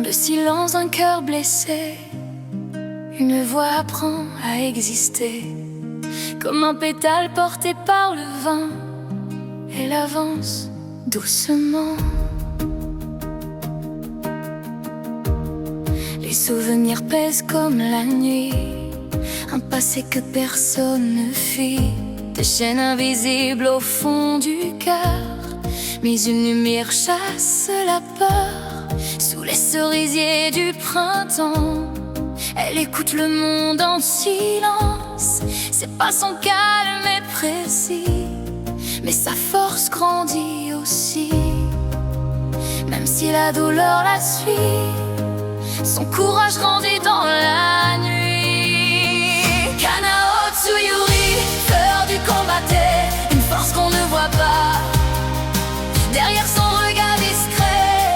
de silence, un cœur blessé. Une voix apprend à exister, comme un pétale porté par le vent. Elle avance doucement. Les souvenirs pèsent comme la nuit, un passé que personne ne fuit. Des chaînes invisibles au fond du cœur, mais une lumière chasse la peur. Sous les cerisiers du printemps, elle écoute le monde en silence. Ses pas sont calmes et précis, mais sa force grandit aussi. Même si la douleur la suit, son courage grandit dans la nuit. Kanao Tsuyuri, peur du combattant, une force qu'on ne voit pas. Derrière son regard discret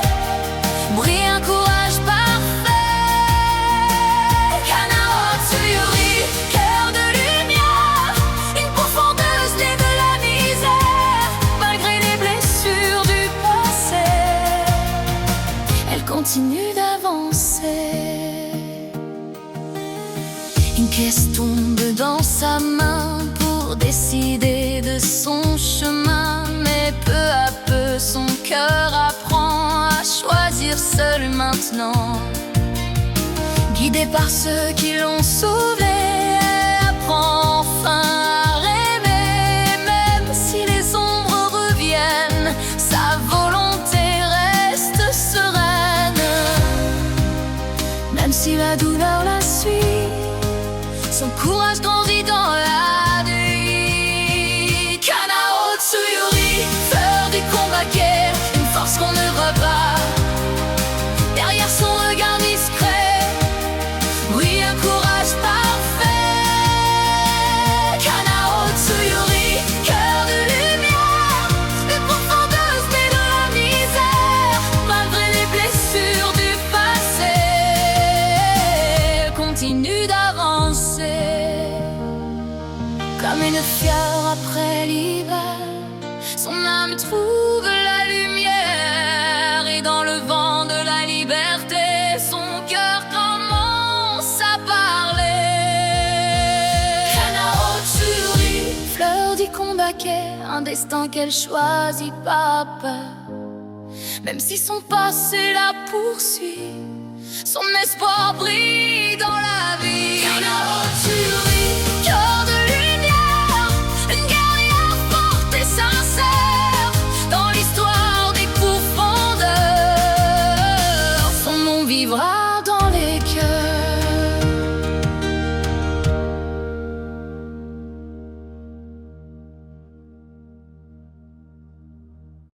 brille un courage parfait. Kanao Tsuyuri, cœur de lumière, une pourfendeuse née de la misère. Malgré les blessures du passé, elle continue d'avancer. Une pièce tombe dans sa main pour décider de son chemin, mais peu à peu son cœur apprend à choisir seul maintenant. Guidée par ceux qui l'ont sauvée, elle apprend enfin à rêver. Même si les ombres reviennent, sa volonté reste sereine. Même si la douleur la suit, son courage grandit dans la nuit. Kanao Tsuyuri, peur du combat qu'est une force qu'on ne voit pas. Derrière son regard discret brille un courage parfait. Kanao Tsuyuri, cœur de lumière, une pourfendeuse née de la misère. Malgré les blessures du passé, elle continue d'avancer. Comme une fièvre après l'hiver, son âme trouve la lumière. Et dans le vent de la liberté, son cœur commence à parler. Kanao Tsuyuri, fleur du combat qu'est un destin qu'elle choisit pas à peur. Même si son passé la poursuit, son espoir brille dans la vie. Kanao Tsuyuri, cœur de lumière, une guerrière forte et sincère. Dans l'histoire des profondeurs, son nom vivra